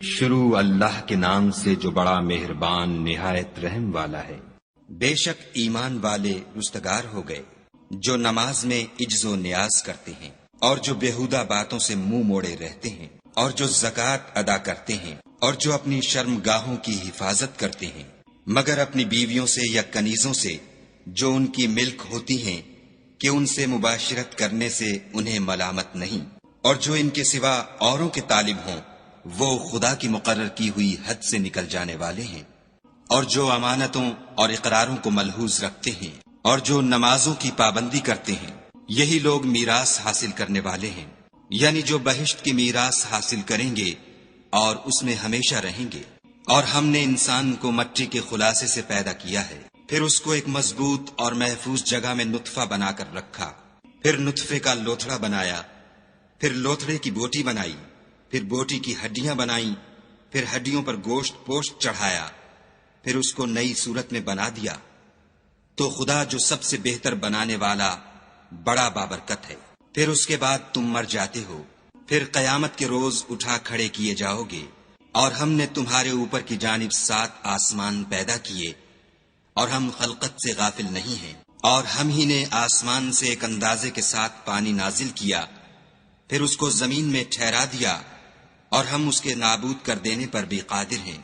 شروع اللہ کے نام سے جو بڑا مہربان نہایت رحم والا ہے۔ بے شک ایمان والے رستگار ہو گئے جو نماز میں عجز و نیاز کرتے ہیں اور جو بیہودہ باتوں سے منہ موڑے رہتے ہیں اور جو زکوٰۃ ادا کرتے ہیں اور جو اپنی شرم گاہوں کی حفاظت کرتے ہیں مگر اپنی بیویوں سے یا کنیزوں سے جو ان کی ملک ہوتی ہیں کہ ان سے مباشرت کرنے سے انہیں ملامت نہیں، اور جو ان کے سوا اوروں کے طالب ہوں وہ خدا کی مقرر کی ہوئی حد سے نکل جانے والے ہیں، اور جو امانتوں اور اقراروں کو ملحوظ رکھتے ہیں اور جو نمازوں کی پابندی کرتے ہیں یہی لوگ میراث حاصل کرنے والے ہیں، یعنی جو بہشت کی میراث حاصل کریں گے اور اس میں ہمیشہ رہیں گے۔ اور ہم نے انسان کو مٹی کے خلاصے سے پیدا کیا ہے، پھر اس کو ایک مضبوط اور محفوظ جگہ میں نطفہ بنا کر رکھا، پھر نطفے کا لوتھڑا بنایا، پھر لوتھڑے کی بوٹی بنائی، پھر بوٹی کی ہڈیاں بنائیں، پھر ہڈیوں پر گوشت پوشت چڑھایا، پھر اس کو نئی صورت میں بنا دیا۔ تو خدا جو سب سے بہتر بنانے والا بڑا بابرکت ہے۔ پھر اس کے بعد تم مر جاتے ہو، پھر قیامت کے روز اٹھا کھڑے کیے جاؤ گے، اور ہم نے تمہارے اوپر کی جانب 7 آسمان پیدا کیے، اور ہم خلقت سے غافل نہیں ہیں، اور ہم ہی نے آسمان سے ایک اندازے کے ساتھ پانی نازل کیا، پھر اس کو زمین میں ٹھہرا دیا، اور ہم اس کے نابود کر دینے پر بھی قادر ہیں۔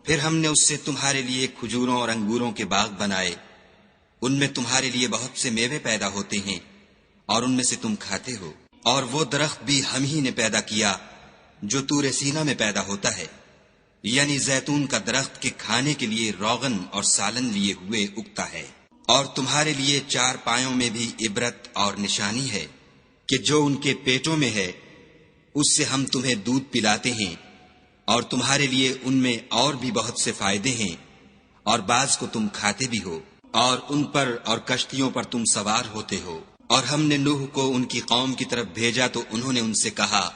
پھر ہم نے اس سے تمہارے لیے کھجوروں اور انگوروں کے باغ بنائے، ان میں تمہارے لیے بہت سے میوے پیدا ہوتے ہیں اور ان میں سے تم کھاتے ہو۔ اور وہ درخت بھی ہم ہی نے پیدا کیا جو طور سینا میں پیدا ہوتا ہے، یعنی زیتون کا درخت کے کھانے کے لیے روغن اور سالن لیے ہوئے اگتا ہے۔ اور تمہارے لیے 4 پایوں میں بھی عبرت اور نشانی ہے کہ جو ان کے پیٹوں میں ہے اس سے ہم تمہیں دودھ پلاتے ہیں، اور تمہارے لیے ان میں اور بھی بہت سے فائدے ہیں، اور بعض کو تم کھاتے بھی ہو، اور ان پر اور کشتیوں پر تم سوار ہوتے ہو۔ اور ہم نے نوح کو ان کی قوم کی طرف بھیجا تو انہوں نے ان سے کہا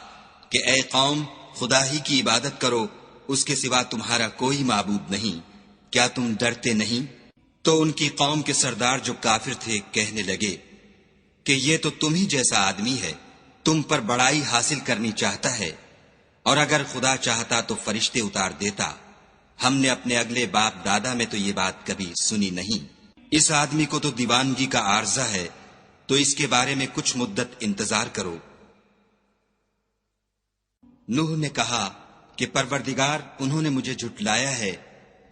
کہ اے قوم، خدا ہی کی عبادت کرو، اس کے سوا تمہارا کوئی معبود نہیں، کیا تم ڈرتے نہیں؟ تو ان کی قوم کے سردار جو کافر تھے کہنے لگے کہ یہ تو تم ہی جیسا آدمی ہے، تم پر بڑائی حاصل کرنی چاہتا ہے، اور اگر خدا چاہتا تو فرشتے اتار دیتا، ہم نے اپنے اگلے باپ دادا میں تو یہ بات کبھی سنی نہیں۔ اس آدمی کو تو دیوانگی کا عارضہ ہے، تو اس کے بارے میں کچھ مدت انتظار کرو۔ نوح نے کہا کہ پروردگار، انہوں نے مجھے جھٹلایا ہے،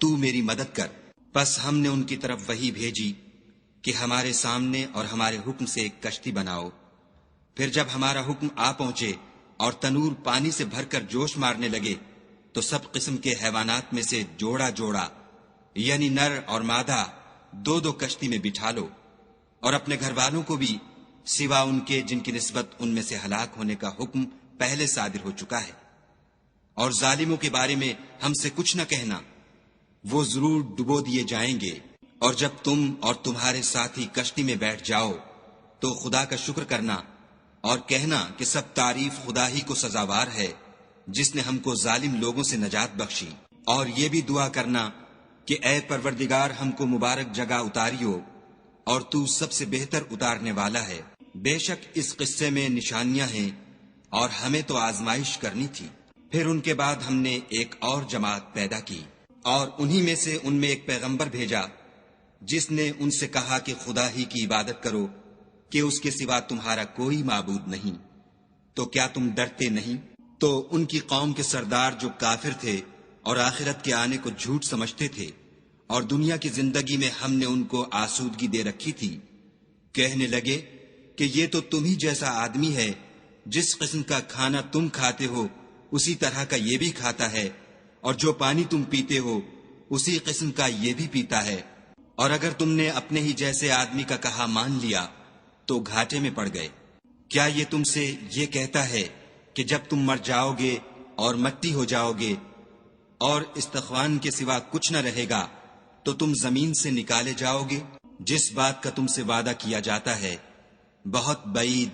تو میری مدد کر۔ پس ہم نے ان کی طرف وحی بھیجی کہ ہمارے سامنے اور ہمارے حکم سے ایک کشتی بناؤ۔ پھر جب ہمارا حکم آ پہنچے اور تنور پانی سے بھر کر جوش مارنے لگے تو سب قسم کے حیوانات میں سے جوڑا جوڑا، یعنی نر اور مادہ، 2 کشتی میں بٹھا لو، اور اپنے گھر والوں کو بھی سوا ان کے جن کی نسبت ان میں سے ہلاک ہونے کا حکم پہلے صادر ہو چکا ہے۔ اور ظالموں کے بارے میں ہم سے کچھ نہ کہنا، وہ ضرور ڈبو دیے جائیں گے۔ اور جب تم اور تمہارے ساتھی کشتی میں بیٹھ جاؤ تو خدا کا شکر کرنا اور کہنا کہ سب تعریف خدا ہی کو سزاوار ہے جس نے ہم کو ظالم لوگوں سے نجات بخشی۔ اور یہ بھی دعا کرنا کہ اے پروردگار، ہم کو مبارک جگہ اتاریو، اور تو سب سے بہتر اتارنے والا ہے۔ بے شک اس قصے میں نشانیاں ہیں اور ہمیں تو آزمائش کرنی تھی۔ پھر ان کے بعد ہم نے ایک اور جماعت پیدا کی، اور انہی میں سے ان میں ایک پیغمبر بھیجا جس نے ان سے کہا کہ خدا ہی کی عبادت کرو کہ اس کے سوا تمہارا کوئی معبود نہیں، تو کیا تم ڈرتے نہیں؟ تو ان کی قوم کے سردار جو کافر تھے اور آخرت کے آنے کو جھوٹ سمجھتے تھے اور دنیا کی زندگی میں ہم نے ان کو آسودگی دے رکھی تھی، کہنے لگے کہ یہ تو تم ہی جیسا آدمی ہے، جس قسم کا کھانا تم کھاتے ہو اسی طرح کا یہ بھی کھاتا ہے، اور جو پانی تم پیتے ہو اسی قسم کا یہ بھی پیتا ہے، اور اگر تم نے اپنے ہی جیسے آدمی کا کہا مان لیا تو گھاٹے میں پڑ گئے۔ کیا یہ تم سے یہ کہتا ہے کہ جب تم مر جاؤ گے اور مٹی ہو جاؤ گے اور استخوان کے سوا کچھ نہ رہے گا تو تم زمین سے نکالے جاؤ گے؟ جس بات کا تم سے وعدہ کیا جاتا ہے بہت بعید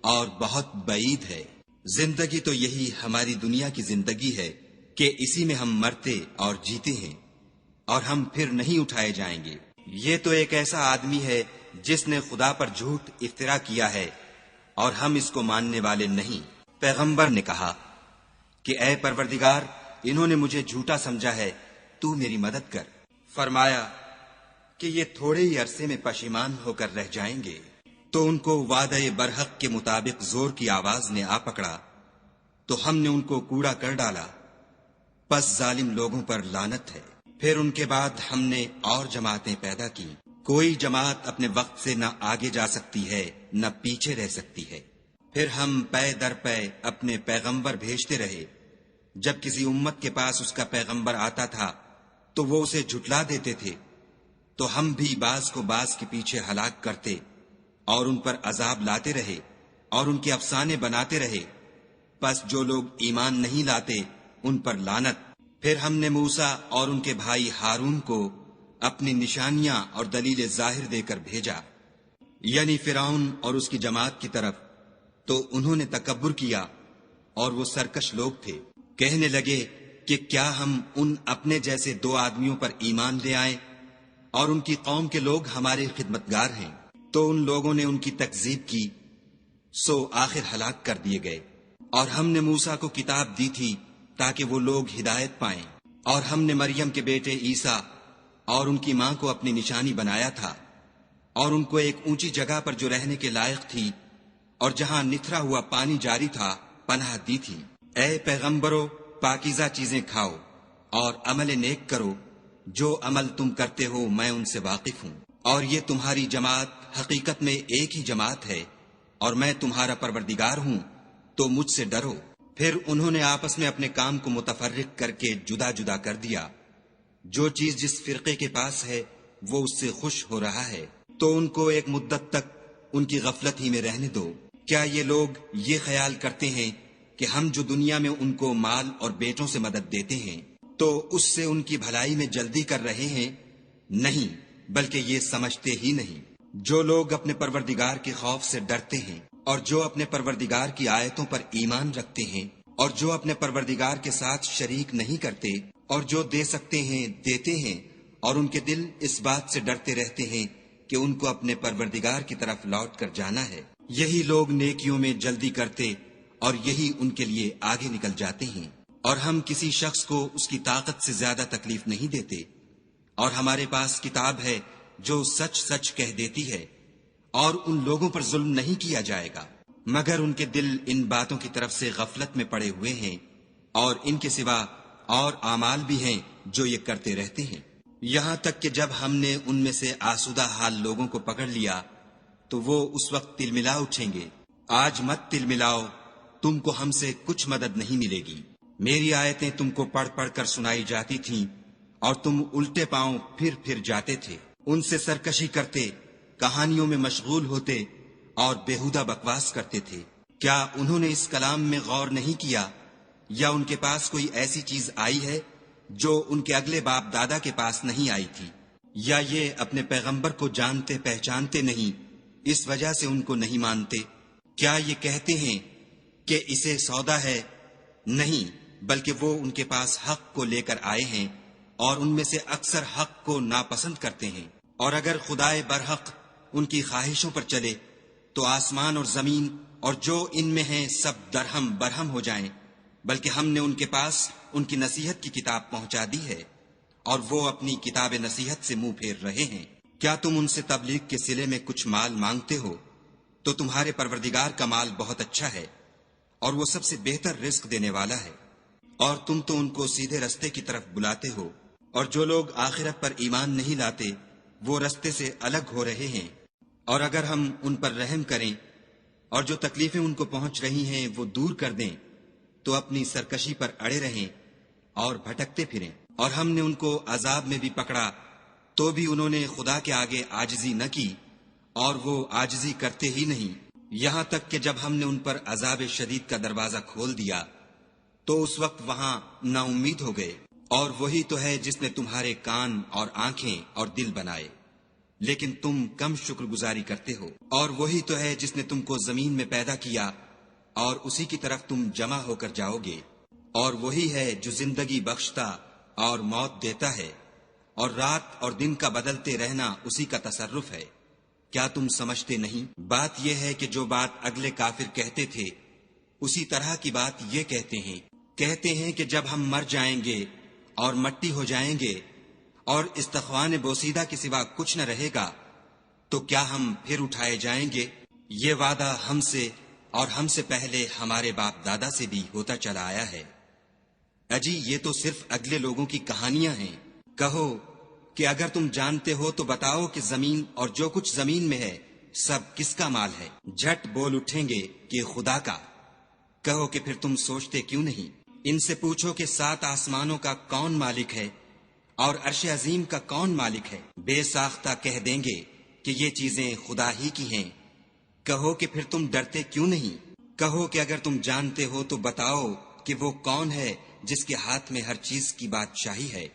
اور بہت بعید ہے۔ زندگی تو یہی ہماری دنیا کی زندگی ہے کہ اسی میں ہم مرتے اور جیتے ہیں، اور ہم پھر نہیں اٹھائے جائیں گے۔ یہ تو ایک ایسا آدمی ہے جس نے خدا پر جھوٹ افترا کیا ہے، اور ہم اس کو ماننے والے نہیں۔ پیغمبر نے کہا کہ اے پروردگار، انہوں نے مجھے جھوٹا سمجھا ہے، تو میری مدد کر۔ فرمایا کہ یہ تھوڑے ہی عرصے میں پشیمان ہو کر رہ جائیں گے۔ تو ان کو وعدہ برحق کے مطابق زور کی آواز نے آ پکڑا، تو ہم نے ان کو کوڑا کر ڈالا، پس ظالم لوگوں پر لعنت ہے۔ پھر ان کے بعد ہم نے اور جماعتیں پیدا کی۔ کوئی جماعت اپنے وقت سے نہ آگے جا سکتی ہے نہ پیچھے رہ سکتی ہے۔ پھر ہم پے در پے اپنے پیغمبر بھیجتے رہے۔ جب کسی امت کے پاس اس کا پیغمبر آتا تھا تو وہ اسے جھٹلا دیتے تھے، تو ہم بھی بعض کو بعض کے پیچھے ہلاک کرتے اور ان پر عذاب لاتے رہے اور ان کے افسانے بناتے رہے۔ پس جو لوگ ایمان نہیں لاتے ان پر لعنت۔ پھر ہم نے موسیٰ اور ان کے بھائی ہارون کو اپنی نشانیاں اور دلیل ظاہر دے کر بھیجا، یعنی فرعون اور اس کی جماعت کی طرف، تو انہوں نے تکبر کیا اور وہ سرکش لوگ تھے۔ کہنے لگے کہ کیا ہم ان اپنے جیسے 2 آدمیوں پر ایمان لے آئیں اور ان کی قوم کے لوگ ہمارے خدمتگار ہیں؟ تو ان لوگوں نے ان کی تکذیب کی، سو آخر ہلاک کر دیے گئے۔ اور ہم نے موسیٰ کو کتاب دی تھی تاکہ وہ لوگ ہدایت پائیں، اور ہم نے مریم کے بیٹے عیسیٰ اور ان کی ماں کو اپنی نشانی بنایا تھا، اور ان کو ایک اونچی جگہ پر جو رہنے کے لائق تھی اور جہاں نتھرا ہوا پانی جاری تھا پناہ دی تھی۔ اے پیغمبرو، پاکیزہ چیزیں کھاؤ اور عمل نیک کرو، جو عمل تم کرتے ہو میں ان سے واقف ہوں، اور یہ تمہاری جماعت حقیقت میں ایک ہی جماعت ہے، اور میں تمہارا پروردگار ہوں، تو مجھ سے ڈرو۔ پھر انہوں نے آپس میں اپنے کام کو متفرق کر کے جدا جدا کر دیا۔ جو چیز جس فرقے کے پاس ہے وہ اس سے خوش ہو رہا ہے، تو ان کو ایک مدت تک ان کی غفلت ہی میں رہنے دو۔ کیا یہ لوگ یہ خیال کرتے ہیں کہ ہم جو دنیا میں ان کو مال اور بیٹوں سے مدد دیتے ہیں تو اس سے ان کی بھلائی میں جلدی کر رہے ہیں؟ نہیں، بلکہ یہ سمجھتے ہی نہیں۔ جو لوگ اپنے پروردگار کے خوف سے ڈرتے ہیں اور جو اپنے پروردگار کی آیتوں پر ایمان رکھتے ہیں اور جو اپنے پروردگار کے ساتھ شریک نہیں کرتے اور جو دے سکتے ہیں دیتے ہیں، اور ان کے دل اس بات سے ڈرتے رہتے ہیں کہ ان کو اپنے پروردگار کی طرف لوٹ کر جانا ہے، یہی لوگ نیکیوں میں جلدی کرتے اور یہی ان کے لیے آگے نکل جاتے ہیں۔ اور ہم کسی شخص کو اس کی طاقت سے زیادہ تکلیف نہیں دیتے، اور ہمارے پاس کتاب ہے جو سچ سچ کہہ دیتی ہے، اور ان لوگوں پر ظلم نہیں کیا جائے گا مگر ان کے دل ان باتوں کی طرف سے غفلت میں پڑے ہوئے ہیں، اور ان کے سوا اور اعمال بھی ہیں جو یہ کرتے رہتے ہیں، یہاں تک کہ جب ہم نے ان میں سے آسودہ حال لوگوں کو پکڑ لیا تو وہ اس وقت تل ملا اٹھیں گے۔ آج مت تل ملاؤ، تم کو ہم سے کچھ مدد نہیں ملے گی۔ میری آیتیں تم کو پڑھ پڑھ کر سنائی جاتی تھیں اور تم الٹے پاؤں پھر جاتے تھے، ان سے سرکشی کرتے، کہانیوں میں مشغول ہوتے اور بیہودہ بکواس کرتے تھے۔ کیا انہوں نے اس کلام میں غور نہیں کیا، یا ان کے پاس کوئی ایسی چیز آئی ہے جو ان کے اگلے باپ دادا کے پاس نہیں آئی تھی، یا یہ اپنے پیغمبر کو جانتے پہچانتے نہیں اس وجہ سے ان کو نہیں مانتے؟ کیا یہ کہتے ہیں کہ اسے سودا ہے؟ نہیں، بلکہ وہ ان کے پاس حق کو لے کر آئے ہیں، اور ان میں سے اکثر حق کو ناپسند کرتے ہیں۔ اور اگر خدائے برحق ان کی خواہشوں پر چلے تو آسمان اور زمین اور جو ان میں ہیں سب درہم برہم ہو جائیں، بلکہ ہم نے ان کے پاس ان کی نصیحت کی کتاب پہنچا دی ہے، اور وہ اپنی کتاب نصیحت سے منہ پھیر رہے ہیں۔ کیا تم ان سے تبلیغ کے صلے میں کچھ مال مانگتے ہو؟ تو تمہارے پروردگار کا مال بہت اچھا ہے، اور وہ سب سے بہتر رزق دینے والا ہے، اور تم تو ان کو سیدھے رستے کی طرف بلاتے ہو، اور جو لوگ آخرت پر ایمان نہیں لاتے وہ رستے سے الگ ہو رہے ہیں۔ اور اگر ہم ان پر رحم کریں اور جو تکلیفیں ان کو پہنچ رہی ہیں وہ دور کر دیں تو اپنی سرکشی پر اڑے رہیں اور بھٹکتے پھریں۔ اور ہم نے ان کو عذاب میں بھی پکڑا تو بھی انہوں نے خدا کے آگے عاجزی نہ کی، اور وہ عاجزی کرتے ہی نہیں، یہاں تک کہ جب ہم نے ان پر عذاب شدید کا دروازہ کھول دیا تو اس وقت وہاں نا امید ہو گئے۔ اور وہی تو ہے جس نے تمہارے کان اور آنکھیں اور دل بنائے، لیکن تم کم شکر گزاری کرتے ہو۔ اور وہی تو ہے جس نے تم کو زمین میں پیدا کیا اور اسی کی طرف تم جمع ہو کر جاؤ گے۔ اور وہی ہے جو زندگی بخشتا اور موت دیتا ہے، اور رات اور دن کا بدلتے رہنا اسی کا تصرف ہے۔ کیا تم سمجھتے نہیں؟ بات یہ ہے کہ جو بات اگلے کافر کہتے تھے اسی طرح کی بات یہ کہتے ہیں، کہتے ہیں کہ جب ہم مر جائیں گے اور مٹی ہو جائیں گے اور استخوان بوسیدہ کے سوا کچھ نہ رہے گا تو کیا ہم پھر اٹھائے جائیں گے؟ یہ وعدہ ہم سے اور ہم سے پہلے ہمارے باپ دادا سے بھی ہوتا چلا آیا ہے۔ اجی یہ تو صرف اگلے لوگوں کی کہانیاں ہیں۔ کہو کہ اگر تم جانتے ہو تو بتاؤ کہ زمین اور جو کچھ زمین میں ہے سب کس کا مال ہے؟ جھٹ بول اٹھیں گے کہ خدا کا۔ کہو کہ پھر تم سوچتے کیوں نہیں؟ ان سے پوچھو کہ 7 آسمانوں کا کون مالک ہے اور عرش عظیم کا کون مالک ہے؟ بے ساختہ کہہ دیں گے کہ یہ چیزیں خدا ہی کی ہیں۔ کہو کہ پھر تم ڈرتے کیوں نہیں؟ کہو کہ اگر تم جانتے ہو تو بتاؤ کہ وہ کون ہے جس کے ہاتھ میں ہر چیز کی بادشاہی ہے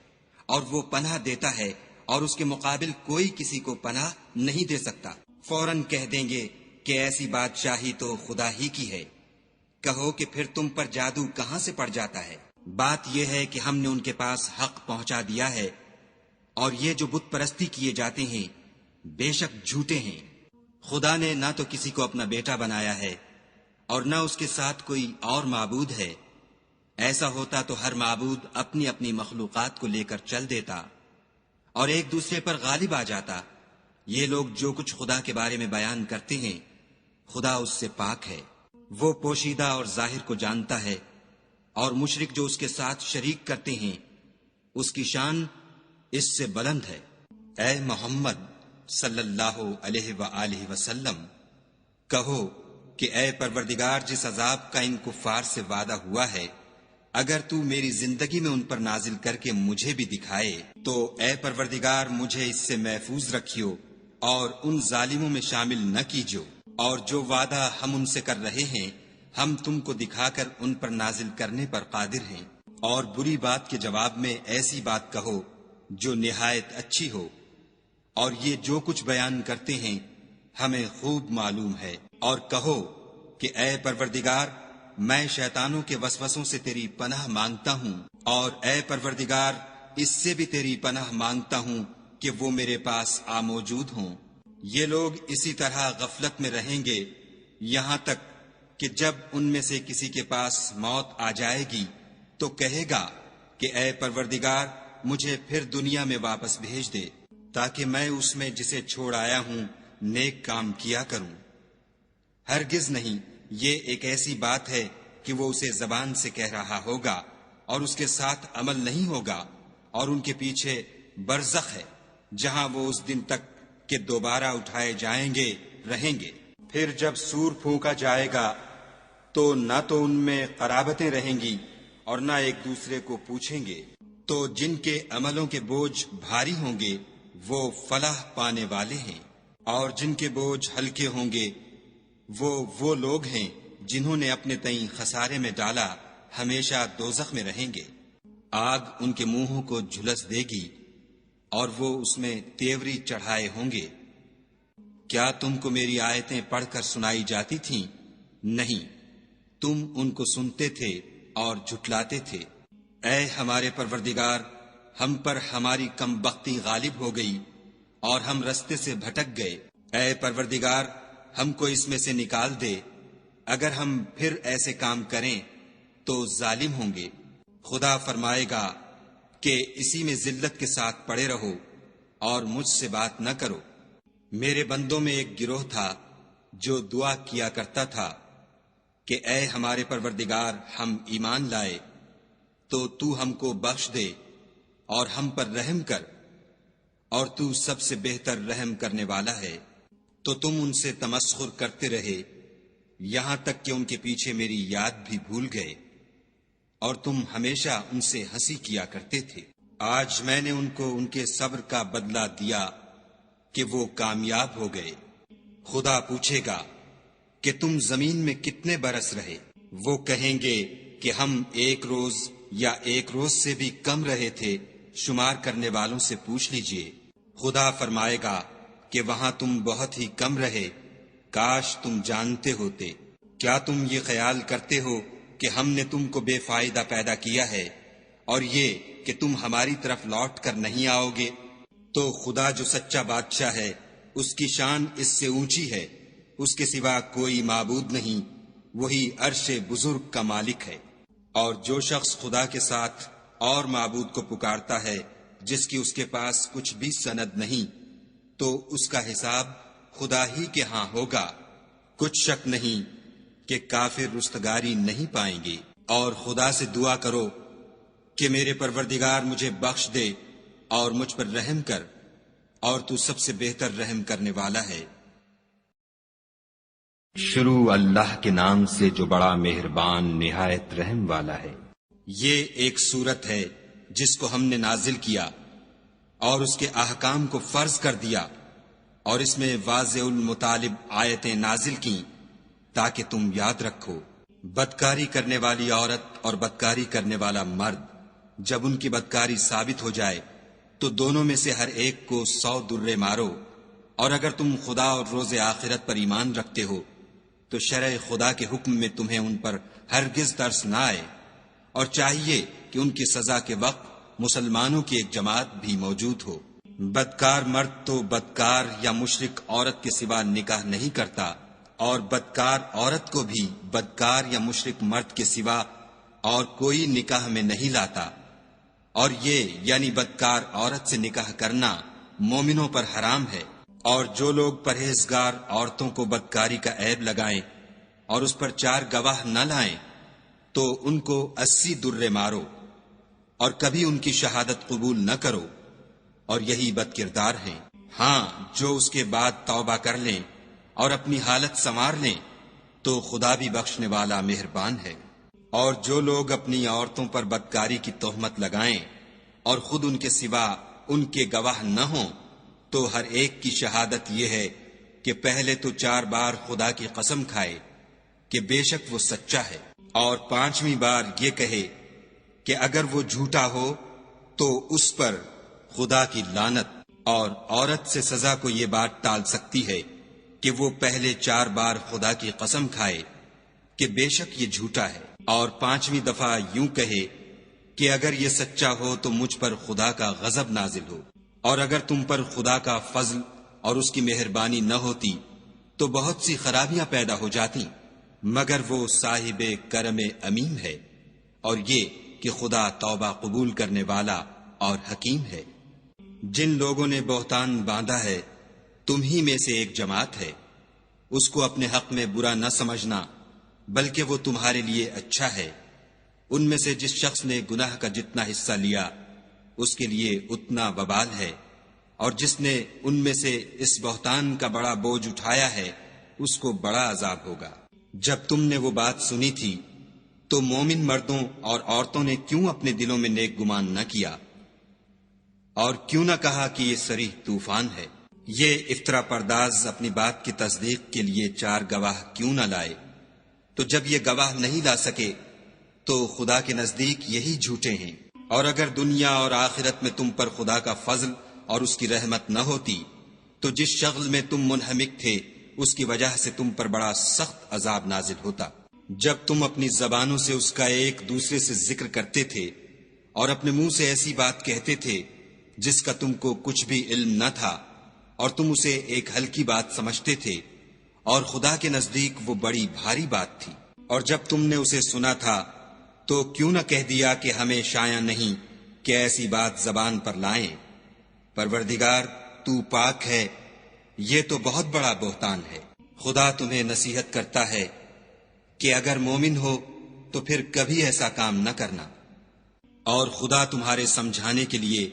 اور وہ پناہ دیتا ہے اور اس کے مقابل کوئی کسی کو پناہ نہیں دے سکتا۔ فوراً کہہ دیں گے کہ ایسی بادشاہی تو خدا ہی کی ہے۔ کہو کہ پھر تم پر جادو کہاں سے پڑ جاتا ہے؟ بات یہ ہے کہ ہم نے ان کے پاس حق پہنچا دیا ہے اور یہ جو بت پرستی کیے جاتے ہیں بے شک جھوٹے ہیں۔ خدا نے نہ تو کسی کو اپنا بیٹا بنایا ہے اور نہ اس کے ساتھ کوئی اور معبود ہے۔ ایسا ہوتا تو ہر معبود اپنی اپنی مخلوقات کو لے کر چل دیتا اور ایک دوسرے پر غالب آ جاتا۔ یہ لوگ جو کچھ خدا کے بارے میں بیان کرتے ہیں خدا اس سے پاک ہے، وہ پوشیدہ اور ظاہر کو جانتا ہے، اور مشرک جو اس کے ساتھ شریک کرتے ہیں اس کی شان اس سے بلند ہے۔ اے محمد صلی اللہ علیہ وآلہ وسلم، کہو کہ اے پروردگار جس عذاب کا ان کفار سے وعدہ ہوا ہے اگر تو میری زندگی میں ان پر نازل کر کے مجھے بھی دکھائے تو اے پروردگار مجھے اس سے محفوظ رکھیو اور ان ظالموں میں شامل نہ کیجو، اور جو وعدہ ہم ان سے کر رہے ہیں ہم تم کو دکھا کر ان پر نازل کرنے پر قادر ہیں۔ اور بری بات کے جواب میں ایسی بات کہو جو نہایت اچھی ہو، اور یہ جو کچھ بیان کرتے ہیں ہمیں خوب معلوم ہے۔ اور کہو کہ اے پروردگار میں شیطانوں کے وسوسوں سے تیری پناہ مانگتا ہوں، اور اے پروردگار اس سے بھی تیری پناہ مانگتا ہوں کہ وہ میرے پاس آ موجود ہوں۔ یہ لوگ اسی طرح غفلت میں رہیں گے یہاں تک کہ جب ان میں سے کسی کے پاس موت آ جائے گی تو کہے گا کہ اے پروردگار مجھے پھر دنیا میں واپس بھیج دے تاکہ میں اس میں جسے چھوڑ آیا ہوں نیک کام کیا کروں۔ ہرگز نہیں، یہ ایک ایسی بات ہے کہ وہ اسے زبان سے کہہ رہا ہوگا اور اس کے ساتھ عمل نہیں ہوگا، اور ان کے پیچھے برزخ ہے جہاں وہ اس دن تک کہ دوبارہ اٹھائے جائیں گے رہیں گے۔ پھر جب سور پھونکا جائے گا تو نہ تو ان میں قرابتیں رہیں گی اور نہ ایک دوسرے کو پوچھیں گے، تو جن کے عملوں کے بوجھ بھاری ہوں گے وہ فلاح پانے والے ہیں، اور جن کے بوجھ ہلکے ہوں گے وہ لوگ ہیں جنہوں نے اپنے تئیں خسارے میں ڈالا، ہمیشہ دوزخ میں رہیں گے۔ آگ ان کے منہوں کو جھلس دے گی اور وہ اس میں تیوری چڑھائے ہوں گے۔ کیا تم کو میری آیتیں پڑھ کر سنائی جاتی تھیں؟ نہیں، تم ان کو سنتے تھے اور جھٹلاتے تھے۔ اے ہمارے پروردگار ہم پر ہماری کم بختی غالب ہو گئی اور ہم رستے سے بھٹک گئے۔ اے پروردگار ہم کو اس میں سے نکال دے، اگر ہم پھر ایسے کام کریں تو ظالم ہوں گے۔ خدا فرمائے گا کہ اسی میں ذلت کے ساتھ پڑے رہو اور مجھ سے بات نہ کرو۔ میرے بندوں میں ایک گروہ تھا جو دعا کیا کرتا تھا کہ اے ہمارے پروردگار ہم ایمان لائے تو ہم کو بخش دے اور ہم پر رحم کر، اور تو سب سے بہتر رحم کرنے والا ہے۔ تو تم ان سے تمسخر کرتے رہے یہاں تک کہ ان کے پیچھے میری یاد بھی بھول گئے، اور تم ہمیشہ ان سے ہنسی کیا کرتے تھے۔ آج میں نے ان کو ان کے صبر کا بدلہ دیا کہ وہ کامیاب ہو گئے۔ خدا پوچھے گا کہ تم زمین میں کتنے برس رہے؟ وہ کہیں گے کہ ہم 1 روز یا 1 روز سے بھی کم رہے تھے، شمار کرنے والوں سے پوچھ لیجئے۔ خدا فرمائے گا کہ وہاں تم بہت ہی کم رہے، کاش تم جانتے ہوتے۔ کیا تم یہ خیال کرتے ہو کہ ہم نے تم کو بے فائدہ پیدا کیا ہے اور یہ کہ تم ہماری طرف لوٹ کر نہیں آؤ گے؟ تو خدا جو سچا بادشاہ ہے اس کی شان اس سے اونچی ہے، اس کے سوا کوئی معبود نہیں، وہی عرش بزرگ کا مالک ہے۔ اور جو شخص خدا کے ساتھ اور معبود کو پکارتا ہے جس کی اس کے پاس کچھ بھی سند نہیں، تو اس کا حساب خدا ہی کے ہاں ہوگا۔ کچھ شک نہیں کہ کافر رستگاری نہیں پائیں گے۔ اور خدا سے دعا کرو کہ میرے پروردگار مجھے بخش دے اور مجھ پر رحم کر، اور تو سب سے بہتر رحم کرنے والا ہے۔ شروع اللہ کے نام سے جو بڑا مہربان نہایت رحم والا ہے۔ یہ ایک سورت ہے جس کو ہم نے نازل کیا اور اس کے احکام کو فرض کر دیا، اور اس میں واضح المطالب آیتیں نازل کیں تاکہ تم یاد رکھو۔ بدکاری کرنے والی عورت اور بدکاری کرنے والا مرد جب ان کی بدکاری ثابت ہو جائے تو دونوں میں سے ہر ایک کو 100 درے مارو، اور اگر تم خدا اور روز آخرت پر ایمان رکھتے ہو تو شرع خدا کے حکم میں تمہیں ان پر ہرگز ترس نہ آئے، اور چاہیے کہ ان کی سزا کے وقت مسلمانوں کی ایک جماعت بھی موجود ہو۔ بدکار مرد تو بدکار یا مشرک عورت کے سوا نکاح نہیں کرتا، اور بدکار عورت کو بھی بدکار یا مشرک مرد کے سوا اور کوئی نکاح میں نہیں لاتا، اور یہ یعنی بدکار عورت سے نکاح کرنا مومنوں پر حرام ہے۔ اور جو لوگ پرہیزگار عورتوں کو بدکاری کا عیب لگائیں اور اس پر 4 گواہ نہ لائیں تو ان کو 80 درے مارو، اور کبھی ان کی شہادت قبول نہ کرو، اور یہی بد کردار ہیں۔ ہاں، جو اس کے بعد توبہ کر لیں اور اپنی حالت سنوار لیں تو خدا بھی بخشنے والا مہربان ہے۔ اور جو لوگ اپنی عورتوں پر بدکاری کی تہمت لگائیں اور خود ان کے سوا ان کے گواہ نہ ہوں تو ہر ایک کی شہادت یہ ہے کہ پہلے تو 4 بار خدا کی قسم کھائے کہ بے شک وہ سچا ہے، اور 5ویں بار یہ کہے کہ اگر وہ جھوٹا ہو تو اس پر خدا کی لعنت۔ اور عورت سے سزا کو یہ بات ٹال سکتی ہے کہ وہ پہلے 4 بار خدا کی قسم کھائے کہ بے شک یہ جھوٹا ہے، اور 5ویں دفعہ یوں کہے کہ اگر یہ سچا ہو تو مجھ پر خدا کا غضب نازل ہو۔ اور اگر تم پر خدا کا فضل اور اس کی مہربانی نہ ہوتی تو بہت سی خرابیاں پیدا ہو جاتی، مگر وہ صاحب کرم امیم ہے، اور یہ کہ خدا توبہ قبول کرنے والا اور حکیم ہے۔ جن لوگوں نے بہتان باندھا ہے تم ہی میں سے ایک جماعت ہے، اس کو اپنے حق میں برا نہ سمجھنا بلکہ وہ تمہارے لیے اچھا ہے۔ ان میں سے جس شخص نے گناہ کا جتنا حصہ لیا اس کے لیے اتنا وبال ہے، اور جس نے ان میں سے اس بہتان کا بڑا بوجھ اٹھایا ہے اس کو بڑا عذاب ہوگا۔ جب تم نے وہ بات سنی تھی تو مومن مردوں اور عورتوں نے کیوں اپنے دلوں میں نیک گمان نہ کیا، اور کیوں نہ کہا کہ یہ صریح طوفان ہے؟ یہ افطرا پرداز اپنی بات کی تصدیق کے لیے 4 گواہ کیوں نہ لائے؟ تو جب یہ گواہ نہیں لا سکے تو خدا کے نزدیک یہی جھوٹے ہیں۔ اور اگر دنیا اور آخرت میں تم پر خدا کا فضل اور اس کی رحمت نہ ہوتی تو جس شغل میں تم منہمک تھے اس کی وجہ سے تم پر بڑا سخت عذاب نازل ہوتا۔ جب تم اپنی زبانوں سے اس کا ایک دوسرے سے ذکر کرتے تھے اور اپنے منہ سے ایسی بات کہتے تھے جس کا تم کو کچھ بھی علم نہ تھا، اور تم اسے ایک ہلکی بات سمجھتے تھے، اور خدا کے نزدیک وہ بڑی بھاری بات تھی۔ اور جب تم نے اسے سنا تھا تو کیوں نہ کہہ دیا کہ ہمیں شایع نہیں کہ ایسی بات زبان پر لائیں؟ پروردگار تو پاک ہے، یہ تو بہت بڑا بہتان ہے۔ خدا تمہیں نصیحت کرتا ہے کہ اگر مومن ہو تو پھر کبھی ایسا کام نہ کرنا، اور خدا تمہارے سمجھانے کے لیے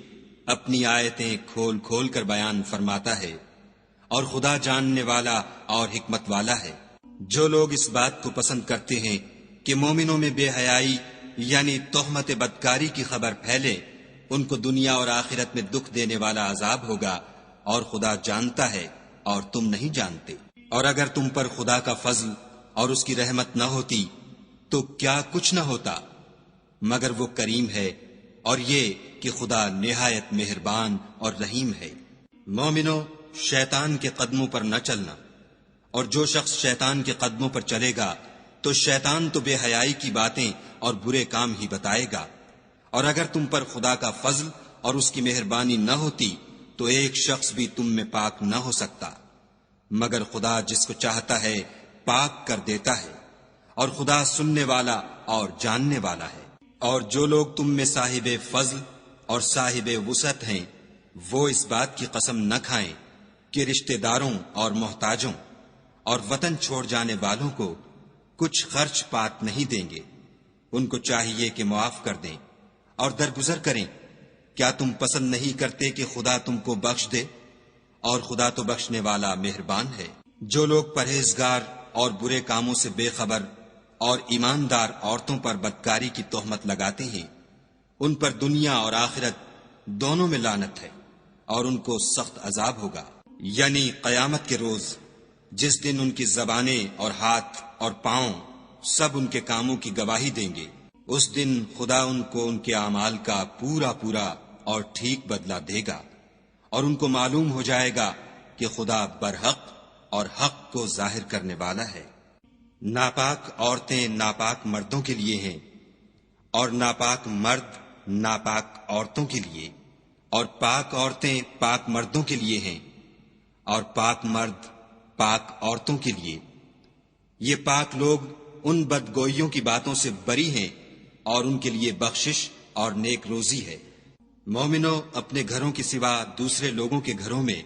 اپنی آیتیں کھول کھول کر بیان فرماتا ہے، اور خدا جاننے والا اور حکمت والا ہے۔ جو لوگ اس بات کو پسند کرتے ہیں کہ مومنوں میں بے حیائی یعنی تہمت بدکاری کی خبر پھیلے، ان کو دنیا اور آخرت میں دکھ دینے والا عذاب ہوگا، اور خدا جانتا ہے اور تم نہیں جانتے۔ اور اگر تم پر خدا کا فضل اور اس کی رحمت نہ ہوتی تو کیا کچھ نہ ہوتا، مگر وہ کریم ہے، اور یہ کہ خدا نہایت مہربان اور رحیم ہے۔ مومنو، شیطان کے قدموں پر نہ چلنا، اور جو شخص شیطان کے قدموں پر چلے گا تو شیطان تو بے حیائی کی باتیں اور برے کام ہی بتائے گا۔ اور اگر تم پر خدا کا فضل اور اس کی مہربانی نہ ہوتی تو ایک شخص بھی تم میں پاک نہ ہو سکتا، مگر خدا جس کو چاہتا ہے پاک کر دیتا ہے، اور خدا سننے والا اور جاننے والا ہے۔ اور جو لوگ تم میں صاحب فضل اور صاحب وسعت ہیں وہ اس بات کی قسم نہ کھائیں کہ رشتہ داروں اور محتاجوں اور وطن چھوڑ جانے والوں کو کچھ خرچ پات نہیں دیں گے۔ ان کو چاہیے کہ معاف کر دیں اور درگزر کریں۔ کیا تم پسند نہیں کرتے کہ خدا تم کو بخش دے؟ اور خدا تو بخشنے والا مہربان ہے۔ جو لوگ پرہیزگار اور برے کاموں سے بے خبر اور ایماندار عورتوں پر بدکاری کی تہمت لگاتے ہیں ان پر دنیا اور آخرت دونوں میں لعنت ہے اور ان کو سخت عذاب ہوگا، یعنی قیامت کے روز جس دن ان کی زبانیں اور ہاتھ اور پاؤں سب ان کے کاموں کی گواہی دیں گے۔ اس دن خدا ان کو ان کے اعمال کا پورا پورا اور ٹھیک بدلہ دے گا، اور ان کو معلوم ہو جائے گا کہ خدا برحق اور حق کو ظاہر کرنے والا ہے۔ ناپاک عورتیں ناپاک مردوں کے لیے ہیں، اور ناپاک مرد ناپاک عورتوں کے لیے، اور پاک عورتیں پاک مردوں کے لیے ہیں، اور پاک مرد پاک عورتوں کے لیے۔ یہ پاک لوگ ان بدگوئیوں کی باتوں سے بری ہیں اور ان کے لیے بخشش اور نیک روزی ہے۔ مومنو، اپنے گھروں کے سوا دوسرے لوگوں کے گھروں میں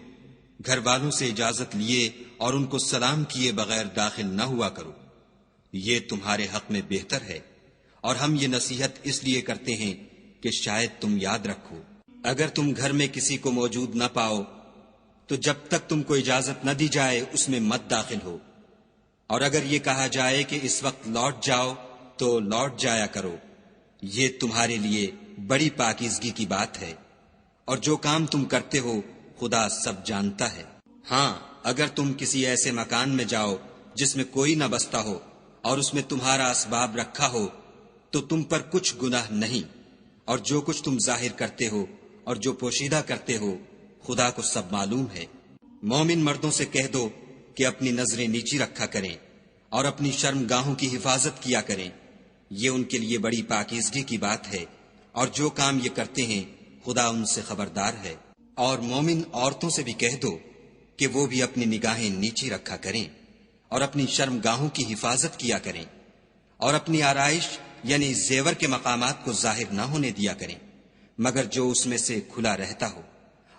گھر والوں سے اجازت لیے اور ان کو سلام کیے بغیر داخل نہ ہوا کرو، یہ تمہارے حق میں بہتر ہے، اور ہم یہ نصیحت اس لیے کرتے ہیں کہ شاید تم یاد رکھو۔ اگر تم گھر میں کسی کو موجود نہ پاؤ تو جب تک تم کو اجازت نہ دی جائے اس میں مت داخل ہو، اور اگر یہ کہا جائے کہ اس وقت لوٹ جاؤ تو لوٹ جایا کرو، یہ تمہارے لیے بڑی پاکیزگی کی بات ہے، اور جو کام تم کرتے ہو خدا سب جانتا ہے۔ ہاں، اگر تم کسی ایسے مکان میں جاؤ جس میں کوئی نہ بستا ہو اور اس میں تمہارا اسباب رکھا ہو تو تم پر کچھ گناہ نہیں، اور جو کچھ تم ظاہر کرتے ہو اور جو پوشیدہ کرتے ہو خدا کو سب معلوم ہے۔ مومن مردوں سے کہہ دو کہ اپنی نظریں نیچی رکھا کریں اور اپنی شرم گاہوں کی حفاظت کیا کریں، یہ ان کے لیے بڑی پاکیزگی کی بات ہے، اور جو کام یہ کرتے ہیں خدا ان سے خبردار ہے۔ اور مومن عورتوں سے بھی کہہ دو کہ وہ بھی اپنی نگاہیں نیچی رکھا کریں اور اپنی شرم گاہوں کی حفاظت کیا کریں، اور اپنی آرائش یعنی زیور کے مقامات کو ظاہر نہ ہونے دیا کریں مگر جو اس میں سے کھلا رہتا ہو،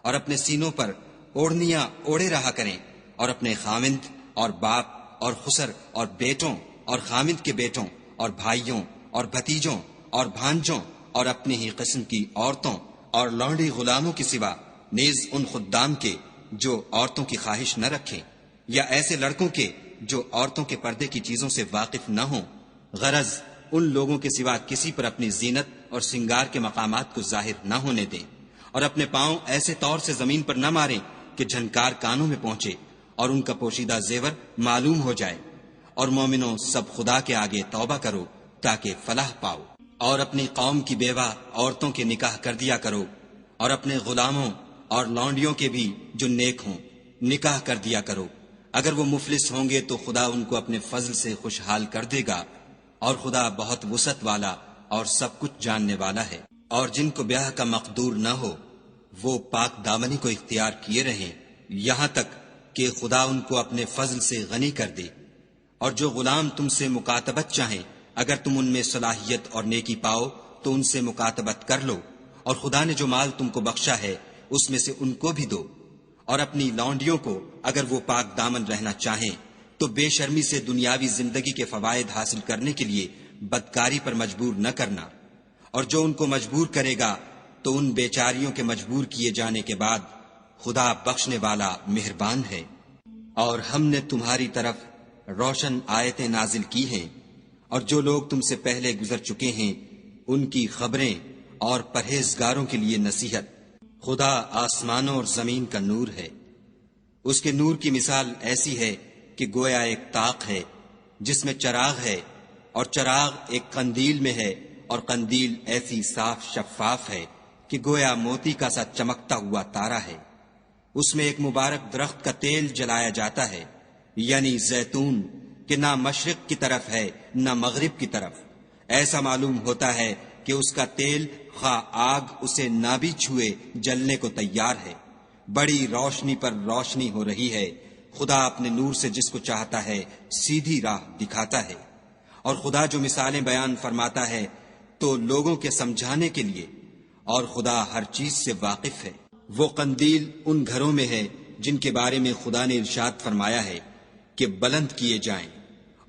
اور اپنے سینوں پر اوڑھنیاں اوڑھے رہا کریں، اور اپنے خامند اور باپ اور خسر اور بیٹوں اور خامند کے بیٹوں اور بھائیوں اور بھتیجوں اور بھانجوں اور اپنی ہی قسم کی عورتوں اور لونڈی غلاموں کے سوا نیز ان خدام کے جو عورتوں کی خواہش نہ رکھیں، یا ایسے لڑکوں کے جو عورتوں کے پردے کی چیزوں سے واقف نہ ہوں، غرض ان لوگوں کے سوا کسی پر اپنی زینت اور سنگار کے مقامات کو ظاہر نہ ہونے دیں، اور اپنے پاؤں ایسے طور سے زمین پر نہ ماریں کہ جھنکار کانوں میں پہنچے اور ان کا پوشیدہ زیور معلوم ہو جائے۔ اور مومنوں، سب خدا کے آگے توبہ کرو تاکہ فلاح پاؤ، اور اپنی قوم کی بیوہ عورتوں کے نکاح کر دیا کرو، اور اپنے غلاموں اور لونڈیوں کے بھی جو نیک ہوں نکاح کر دیا کرو۔ اگر وہ مفلس ہوں گے تو خدا ان کو اپنے فضل سے خوشحال کر دے گا، اور خدا بہت وسعت والا اور سب کچھ جاننے والا ہے۔ اور جن کو بیاہ کا مقدور نہ ہو وہ پاک دامنی کو اختیار کیے رہیں یہاں تک کہ خدا ان کو اپنے فضل سے غنی کر دے۔ اور جو غلام تم سے مکاتبت چاہیں اگر تم ان میں صلاحیت اور نیکی پاؤ تو ان سے مکاتبت کر لو، اور خدا نے جو مال تم کو بخشا ہے اس میں سے ان کو بھی دو۔ اور اپنی لونڈیوں کو اگر وہ پاک دامن رہنا چاہیں تو بے شرمی سے دنیاوی زندگی کے فوائد حاصل کرنے کے لیے بدکاری پر مجبور نہ کرنا، اور جو ان کو مجبور کرے گا تو ان بیچاریوں کے مجبور کیے جانے کے بعد خدا بخشنے والا مہربان ہے۔ اور ہم نے تمہاری طرف روشن آیتیں نازل کی ہیں، اور جو لوگ تم سے پہلے گزر چکے ہیں ان کی خبریں اور پرہیزگاروں کے لیے نصیحت۔ خدا آسمانوں اور زمین کا نور ہے، اس کے نور کی مثال ایسی ہے کہ گویا ایک طاق ہے جس میں چراغ ہے، اور چراغ ایک قندیل میں ہے، اور قندیل ایسی صاف شفاف ہے کہ گویا موتی کا سا چمکتا ہوا تارا ہے۔ اس میں ایک مبارک درخت کا تیل جلایا جاتا ہے، یعنی زیتون، کہ نہ مشرق کی طرف ہے نہ مغرب کی طرف۔ ایسا معلوم ہوتا ہے کہ اس کا تیل خواہ آگ اسے نہ بھی چھوئے جلنے کو تیار ہے۔ بڑی روشنی پر روشنی ہو رہی ہے، خدا اپنے نور سے جس کو چاہتا ہے سیدھی راہ دکھاتا ہے۔ اور خدا جو مثالیں بیان فرماتا ہے تو لوگوں کے سمجھانے کے لیے، اور خدا ہر چیز سے واقف ہے۔ وہ قندیل ان گھروں میں ہے جن کے بارے میں خدا نے ارشاد فرمایا ہے کہ بلند کیے جائیں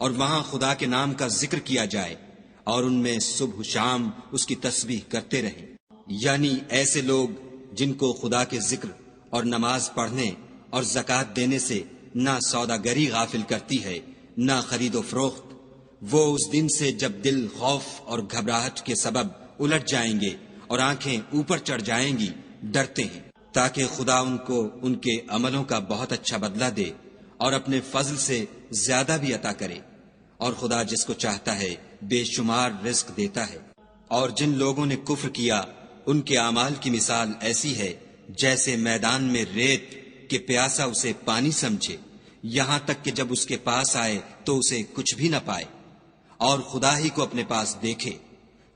اور وہاں خدا کے نام کا ذکر کیا جائے، اور ان میں صبح شام اس کی تسبیح کرتے رہیں۔ یعنی ایسے لوگ جن کو خدا کے ذکر اور نماز پڑھنے اور زکوٰۃ دینے سے نہ سوداگری غافل کرتی ہے نہ خرید و فروخت، وہ اس دن سے جب دل خوف اور گھبراہٹ کے سبب الٹ جائیں گے اور آنکھیں اوپر چڑھ جائیں گی ڈرتے ہیں، تاکہ خدا ان کو ان کے عملوں کا بہت اچھا بدلہ دے اور اپنے فضل سے زیادہ بھی عطا کرے، اور خدا جس کو چاہتا ہے بے شمار رزق دیتا ہے۔ اور جن لوگوں نے کفر کیا ان کے اعمال کی مثال ایسی ہے جیسے میدان میں ریت کہ پیاسا اسے پانی سمجھے، یہاں تک کہ جب اس کے پاس آئے تو اسے کچھ بھی نہ پائے، اور خدا ہی کو اپنے پاس دیکھے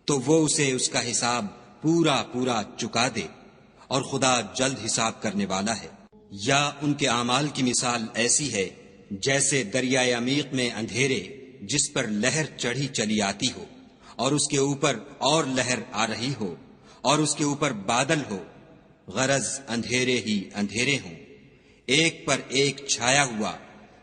تو وہ اسے اس کا حساب پورا پورا چکا دے، اور خدا جلد حساب کرنے والا ہے۔ یا ان کے اعمال کی مثال ایسی ہے جیسے دریائے عمیق میں اندھیرے جس پر لہر چڑھی چلی آتی ہو، اور اس کے اوپر اور لہر آ رہی ہو، اور اس کے اوپر بادل ہو، غرض اندھیرے ہی اندھیرے ہوں، ایک پر ایک چھایا ہوا،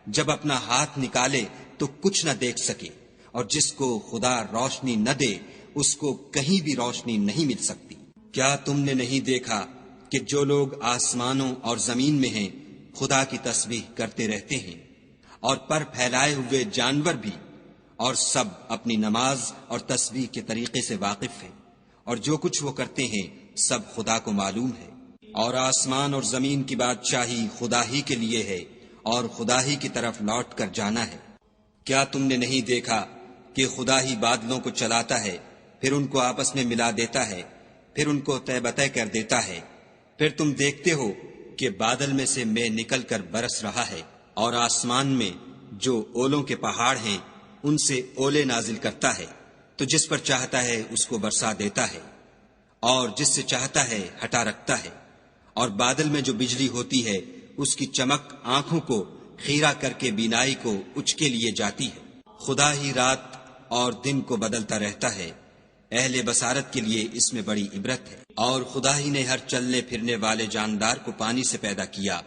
جب اپنا ہاتھ نکالے تو کچھ نہ دیکھ سکے، اور جس کو خدا روشنی نہ دے اس کو کہیں بھی روشنی نہیں مل سکتی۔ کیا تم نے نہیں دیکھا کہ جو لوگ آسمانوں اور زمین میں ہیں خدا کی تسبیح کرتے رہتے ہیں، اور پر پھیلائے ہوئے جانور بھی، اور سب اپنی نماز اور تسبیح کے طریقے سے واقف ہیں، اور جو کچھ وہ کرتے ہیں سب خدا کو معلوم ہے۔ اور آسمان اور زمین کی بادشاہی خدا ہی کے لیے ہے، اور خدا ہی کی طرف لوٹ کر جانا ہے۔ کیا تم نے نہیں دیکھا کہ خدا ہی بادلوں کو چلاتا ہے، پھر ان کو آپس میں ملا دیتا ہے، پھر ان کو تہ بتہ کر دیتا ہے، پھر تم دیکھتے ہو کہ بادل میں سے مے نکل کر برس رہا ہے، اور آسمان میں جو اولوں کے پہاڑ ہیں ان سے اولے نازل کرتا ہے، تو جس پر چاہتا ہے اس کو برسا دیتا ہے، اور جس سے چاہتا ہے ہٹا رکھتا ہے۔ اور بادل میں جو بجلی ہوتی ہے اس کی چمک آنکھوں کو خیرہ کر کے بینائی کو اچکے لیے جاتی ہے۔ خدا ہی رات اور دن کو بدلتا رہتا ہے، اہل بصارت کے لیے اس میں بڑی عبرت ہے۔ اور خدا ہی نے ہر چلنے پھرنے والے جاندار کو پانی سے پیدا کیا،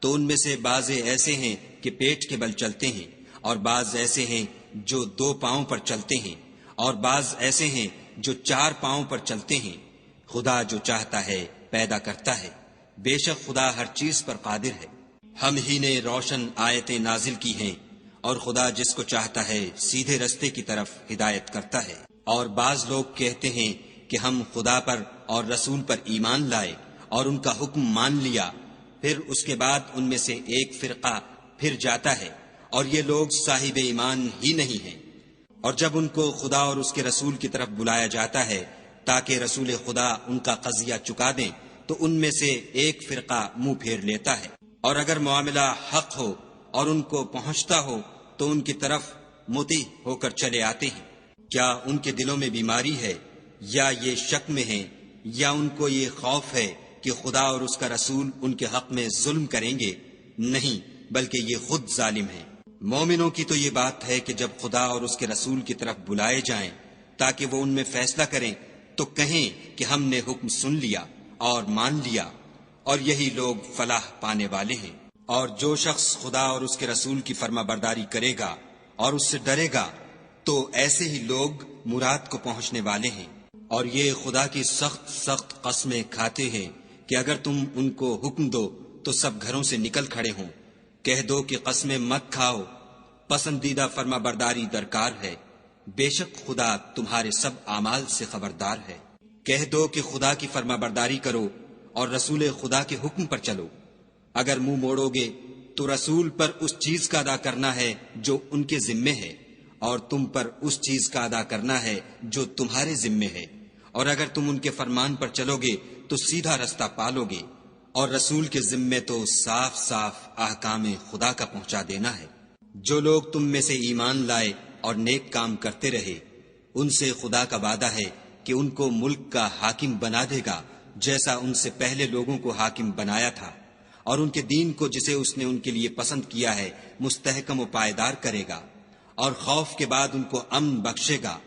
تو ان میں سے بعض ایسے ہیں کہ پیٹ کے بل چلتے ہیں، اور بعض ایسے ہیں جو 2 پاؤں پر چلتے ہیں، اور بعض ایسے ہیں جو 4 پاؤں پر چلتے ہیں۔ خدا جو چاہتا ہے پیدا کرتا ہے، بے شک خدا ہر چیز پر قادر ہے۔ ہم ہی نے روشن آیتیں نازل کی ہیں، اور خدا جس کو چاہتا ہے سیدھے رستے کی طرف ہدایت کرتا ہے۔ اور بعض لوگ کہتے ہیں کہ ہم خدا پر اور رسول پر ایمان لائے اور ان کا حکم مان لیا، پھر اس کے بعد ان میں سے ایک فرقہ پھر جاتا ہے، اور یہ لوگ صاحب ایمان ہی نہیں ہیں۔ اور جب ان کو خدا اور اس کے رسول کی طرف بلایا جاتا ہے تاکہ رسول خدا ان کا قضیہ چکا دیں، تو ان میں سے ایک فرقہ منہ پھیر لیتا ہے، اور اگر معاملہ حق ہو اور ان کو پہنچتا ہو تو ان کی طرف مطیع ہو کر چلے آتے ہیں۔ کیا ان کے دلوں میں بیماری ہے، یا یہ شک میں ہیں، یا ان کو یہ خوف ہے کہ خدا اور اس کا رسول ان کے حق میں ظلم کریں گے؟ نہیں، بلکہ یہ خود ظالم ہیں۔ مومنوں کی تو یہ بات ہے کہ جب خدا اور اس کے رسول کی طرف بلائے جائیں تاکہ وہ ان میں فیصلہ کریں تو کہیں کہ ہم نے حکم سن لیا اور مان لیا، اور یہی لوگ فلاح پانے والے ہیں۔ اور جو شخص خدا اور اس کے رسول کی فرما برداری کرے گا اور اس سے ڈرے گا تو ایسے ہی لوگ مراد کو پہنچنے والے ہیں۔ اور یہ خدا کی سخت سخت قسمیں کھاتے ہیں کہ اگر تم ان کو حکم دو تو سب گھروں سے نکل کھڑے ہوں۔ کہہ دو کہ قسمیں مت کھاؤ، پسندیدہ فرما برداری درکار ہے، بے شک خدا تمہارے سب اعمال سے خبردار ہے۔ کہہ دو کہ خدا کی فرما برداری کرو اور رسول خدا کے حکم پر چلو۔ اگر منہ موڑو گے تو رسول پر اس چیز کا ادا کرنا ہے جو ان کے ذمے ہے، اور تم پر اس چیز کا ادا کرنا ہے جو تمہارے ذمے ہے، اور اگر تم ان کے فرمان پر چلو گے تو سیدھا رستہ پالو گے۔ اور رسول کے ذمے تو صاف صاف احکام خدا کا پہنچا دینا ہے۔ جو لوگ تم میں سے ایمان لائے اور نیک کام کرتے رہے، ان سے خدا کا وعدہ ہے کہ ان کو ملک کا حاکم بنا دے گا جیسا ان سے پہلے لوگوں کو حاکم بنایا تھا، اور ان کے دین کو جسے اس نے ان کے لیے پسند کیا ہے مستحکم و پائیدار کرے گا۔ اور خوف کے بعد ان کو امن بخشے گا۔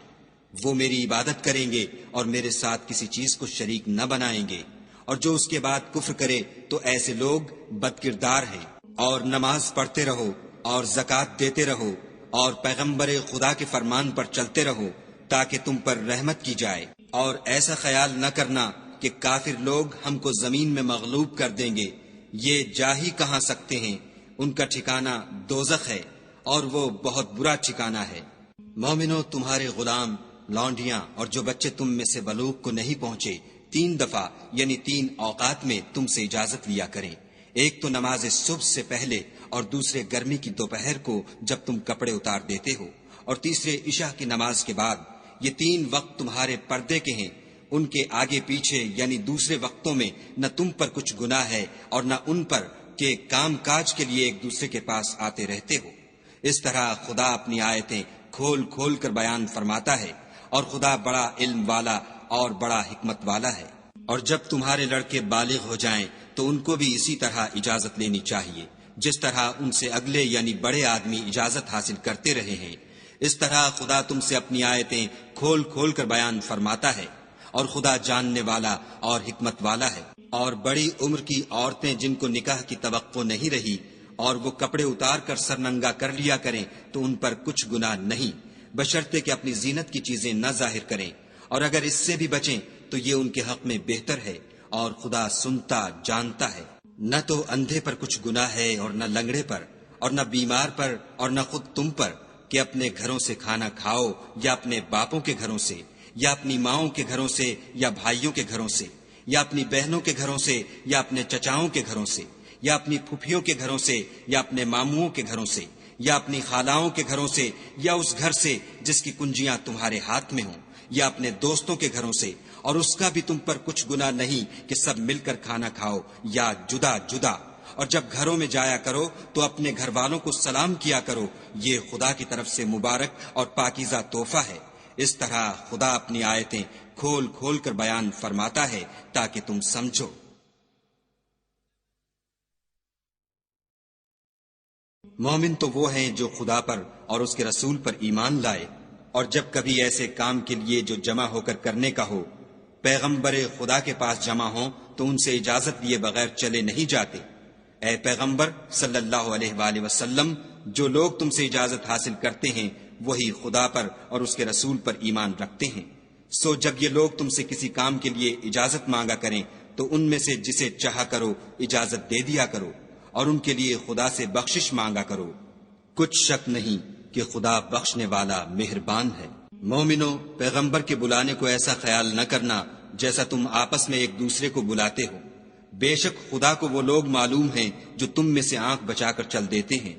وہ میری عبادت کریں گے اور میرے ساتھ کسی چیز کو شریک نہ بنائیں گے، اور جو اس کے بعد کفر کرے تو ایسے لوگ بد کردار ہیں۔ اور نماز پڑھتے رہو اور زکوٰۃ دیتے رہو اور پیغمبر خدا کے فرمان پر چلتے رہو تاکہ تم پر رحمت کی جائے، اور ایسا خیال نہ کرنا کہ کافر لوگ ہم کو زمین میں مغلوب کر دیں گے، یہ جا ہی کہاں سکتے ہیں، ان کا ٹھکانہ دوزخ ہے اور وہ بہت برا ٹھکانہ ہے۔ مومنو، تمہارے غلام، لونڈیاں اور جو بچے تم میں سے بلوغ کو نہیں پہنچے 3 دفعہ یعنی 3 اوقات میں تم سے اجازت لیا کریں، ایک تو نماز صبح سے پہلے اور دوسرے گرمی کی دوپہر کو جب تم کپڑے اتار دیتے ہو، اور تیسرے عشاء کی نماز کے بعد۔ یہ 3 وقت تمہارے پردے کے ہیں، ان کے آگے پیچھے یعنی دوسرے وقتوں میں نہ تم پر کچھ گناہ ہے اور نہ ان پر کہ کام کاج کے لیے ایک دوسرے کے پاس آتے رہتے ہو۔ اس طرح خدا اپنی آیتیں کھول کھول کر بیان فرماتا ہے، اور خدا بڑا علم والا اور بڑا حکمت والا ہے۔ اور جب تمہارے لڑکے بالغ ہو جائیں تو ان کو بھی اسی طرح اجازت لینی چاہیے جس طرح ان سے اگلے یعنی بڑے آدمی اجازت حاصل کرتے رہے ہیں۔ اس طرح خدا تم سے اپنی آیتیں کھول کھول کر بیان فرماتا ہے، اور خدا جاننے والا اور حکمت والا ہے۔ اور بڑی عمر کی عورتیں جن کو نکاح کی توقع نہیں رہی اور وہ کپڑے اتار کر سر ننگا کر لیا کریں تو ان پر کچھ گناہ نہیں، بشرطے کہ اپنی زینت کی چیزیں نہ ظاہر کریں، اور اگر اس سے بھی بچیں تو یہ ان کے حق میں بہتر ہے، اور خدا سنتا جانتا ہے۔ نہ تو اندھے پر کچھ گناہ ہے اور نہ لنگڑے پر اور نہ بیمار پر اور نہ خود تم پر کہ اپنے گھروں سے کھانا کھاؤ یا اپنے باپوں کے گھروں سے یا اپنی ماؤں کے گھروں سے یا بھائیوں کے گھروں سے یا اپنی بہنوں کے گھروں سے یا اپنے چچاؤں کے گھروں سے یا اپنی پھوپھیوں کے گھروں سے یا اپنے ماموں کے گھروں سے یا اپنی خالاؤں کے گھروں سے یا اس گھر سے جس کی کنجیاں تمہارے ہاتھ میں ہوں یا اپنے دوستوں کے گھروں سے، اور اس کا بھی تم پر کچھ گناہ نہیں کہ سب مل کر کھانا کھاؤ یا جدا جدا۔ اور جب گھروں میں جایا کرو تو اپنے گھر والوں کو سلام کیا کرو، یہ خدا کی طرف سے مبارک اور پاکیزہ تحفہ ہے۔ اس طرح خدا اپنی آیتیں کھول کھول کر بیان فرماتا ہے تاکہ تم سمجھو۔ مومن تو وہ ہیں جو خدا پر اور اس کے رسول پر ایمان لائے، اور جب کبھی ایسے کام کے لیے جو جمع ہو کر کرنے کا ہو پیغمبر خدا کے پاس جمع ہوں تو ان سے اجازت لیے بغیر چلے نہیں جاتے۔ اے پیغمبر صلی اللہ علیہ وآلہ وسلم، جو لوگ تم سے اجازت حاصل کرتے ہیں وہی خدا پر اور اس کے رسول پر ایمان رکھتے ہیں۔ سو جب یہ لوگ تم سے کسی کام کے لیے اجازت مانگا کریں تو ان میں سے جسے چاہا کرو اجازت دے دیا کرو، اور ان کے لیے خدا سے بخشش مانگا کرو، کچھ شک نہیں کہ خدا بخشنے والا مہربان ہے۔ مومنو، پیغمبر کے بلانے کو ایسا خیال نہ کرنا جیسا تم آپس میں ایک دوسرے کو بلاتے ہو، بے شک خدا کو وہ لوگ معلوم ہیں جو تم میں سے آنکھ بچا کر چل دیتے ہیں۔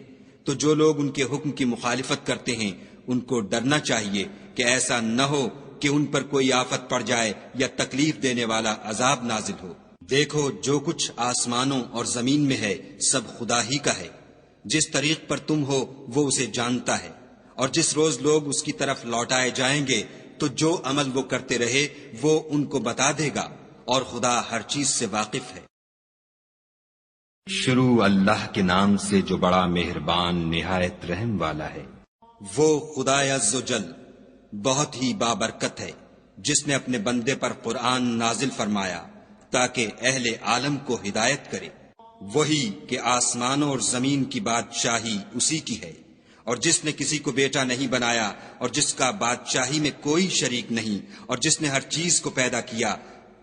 تو جو لوگ ان کے حکم کی مخالفت کرتے ہیں ان کو ڈرنا چاہیے کہ ایسا نہ ہو کہ ان پر کوئی آفت پڑ جائے یا تکلیف دینے والا عذاب نازل ہو۔ دیکھو، جو کچھ آسمانوں اور زمین میں ہے سب خدا ہی کا ہے، جس طریق پر تم ہو وہ اسے جانتا ہے، اور جس روز لوگ اس کی طرف لوٹائے جائیں گے تو جو عمل وہ کرتے رہے وہ ان کو بتا دے گا، اور خدا ہر چیز سے واقف ہے۔ شروع اللہ کے نام سے جو بڑا مہربان نہایت رحم والا ہے۔ وہ خدا عز و جل بہت ہی بابرکت ہے جس نے اپنے بندے پر قرآن نازل فرمایا تاکہ اہل عالم کو ہدایت کرے۔ وہی کہ آسمانوں اور زمین کی بادشاہی اسی کی ہے، اور جس نے کسی کو بیٹا نہیں بنایا اور جس کا بادشاہی میں کوئی شریک نہیں، اور جس نے ہر چیز کو پیدا کیا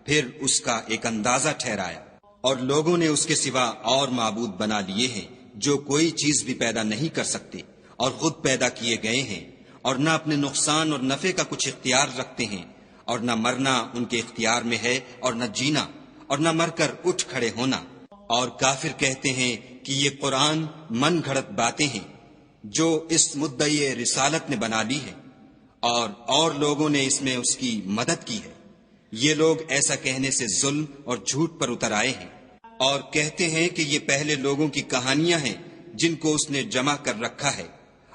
پھر اس کا ایک اندازہ ٹھہرایا، اور لوگوں نے اس کے سوا اور معبود بنا لیے ہیں جو کوئی چیز بھی پیدا نہیں کر سکتے اور خود پیدا کیے گئے ہیں، اور نہ اپنے نقصان اور نفع کا کچھ اختیار رکھتے ہیں، اور نہ مرنا ان کے اختیار میں ہے اور نہ جینا، اور نہ مر کر اٹھ کھڑے ہونا۔ اور کافر کہتے ہیں کہ یہ قرآن من گھڑت باتیں ہیں جو اس مدعی رسالت نے بنا لی ہے، اور لوگوں نے اس میں اس کی مدد کی ہے۔ یہ لوگ ایسا کہنے سے ظلم اور جھوٹ پر اتر آئے ہیں، اور کہتے ہیں کہ یہ پہلے لوگوں کی کہانیاں ہیں جن کو اس نے جمع کر رکھا ہے،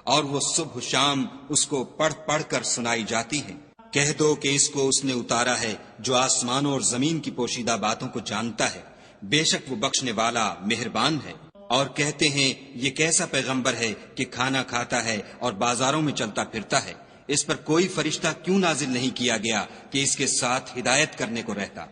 اور وہ صبح شام اس کو پڑھ پڑھ کر سنائی جاتی ہیں۔ کہہ دو کہ اس کو اس نے اتارا ہے جو آسمانوں اور زمین کی پوشیدہ باتوں کو جانتا ہے، بے شک وہ بخشنے والا مہربان ہے۔ اور کہتے ہیں یہ کیسا پیغمبر ہے کہ کھانا کھاتا ہے اور بازاروں میں چلتا پھرتا ہے، اس پر کوئی فرشتہ کیوں نازل نہیں کیا گیا کہ اس کے ساتھ ہدایت کرنے کو رہتا؟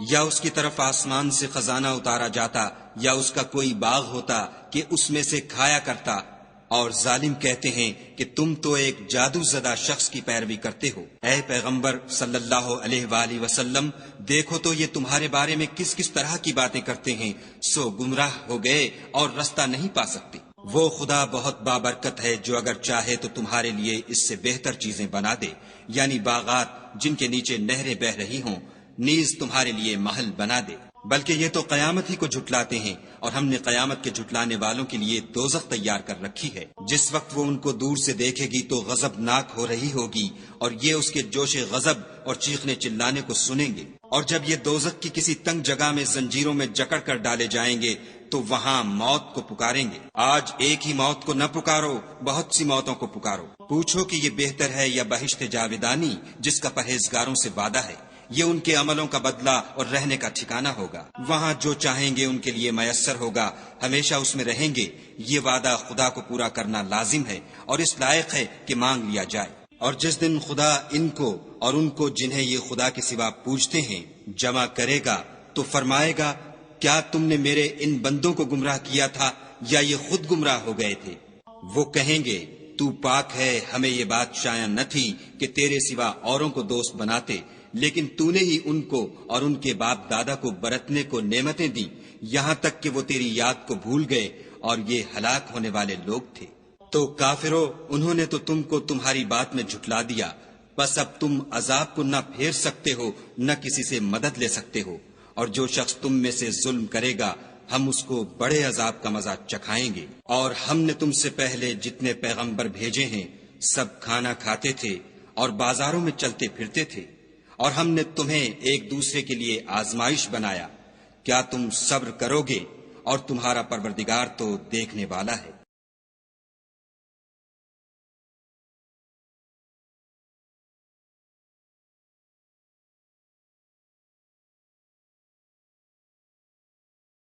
یا اس کی طرف آسمان سے خزانہ اتارا جاتا، یا اس کا کوئی باغ ہوتا کہ اس میں سے کھایا کرتا۔ اور ظالم کہتے ہیں کہ تم تو ایک جادو زدہ شخص کی پیروی کرتے ہو۔ اے پیغمبر صلی اللہ علیہ وآلہ وسلم، دیکھو تو یہ تمہارے بارے میں کس کس طرح کی باتیں کرتے ہیں، سو گمراہ ہو گئے اور رستہ نہیں پا سکتے۔ وہ خدا بہت بابرکت ہے جو اگر چاہے تو تمہارے لیے اس سے بہتر چیزیں بنا دے، یعنی باغات جن کے نیچے نہریں بہ رہی ہوں، نیز تمہارے لیے محل بنا دے۔ بلکہ یہ تو قیامت ہی کو جھٹلاتے ہیں، اور ہم نے قیامت کے جھٹلانے والوں کے لیے دوزخ تیار کر رکھی ہے۔ جس وقت وہ ان کو دور سے دیکھے گی تو غضبناک ہو رہی ہوگی، اور یہ اس کے جوش غضب اور چیخنے چلانے کو سنیں گے۔ اور جب یہ دوزخ کی کسی تنگ جگہ میں زنجیروں میں جکڑ کر ڈالے جائیں گے تو وہاں موت کو پکاریں گے۔ آج ایک ہی موت کو نہ پکارو، بہت سی موتوں کو پکارو۔ پوچھو کہ یہ بہتر ہے یا بہشت جاودانی جس کا پرہیزگاروں سے وعدہ ہے، یہ ان کے عملوں کا بدلہ اور رہنے کا ٹھکانہ ہوگا۔ وہاں جو چاہیں گے ان کے لیے میسر ہوگا، ہمیشہ اس میں رہیں گے۔ یہ وعدہ خدا کو پورا کرنا لازم ہے اور اس لائق ہے کہ مانگ لیا جائے۔ اور جس دن خدا ان کو اور ان کو جنہیں یہ خدا کے سوا پوجتے ہیں جمع کرے گا تو فرمائے گا، کیا تم نے میرے ان بندوں کو گمراہ کیا تھا یا یہ خود گمراہ ہو گئے تھے؟ وہ کہیں گے، تو پاک ہے، ہمیں یہ بات شایع نہ تھی کہ تیرے سوا اوروں کو دوست بناتے، لیکن تو نے ہی ان کو اور ان کے باپ دادا کو برتنے کو نعمتیں دی، یہاں تک کہ وہ تیری یاد کو بھول گئے اور یہ ہلاک ہونے والے لوگ تھے۔ تو کافرو، انہوں نے تو تم کو تمہاری بات میں جھٹلا دیا، بس اب تم عذاب کو نہ پھیر سکتے ہو نہ کسی سے مدد لے سکتے ہو، اور جو شخص تم میں سے ظلم کرے گا ہم اس کو بڑے عذاب کا مزہ چکھائیں گے۔ اور ہم نے تم سے پہلے جتنے پیغمبر بھیجے ہیں سب کھانا کھاتے تھے اور بازاروں میں چلتے پھرتے تھے، اور ہم نے تمہیں ایک دوسرے کے لیے آزمائش بنایا، کیا تم صبر کرو گے؟ اور تمہارا پروردگار تو دیکھنے والا ہے۔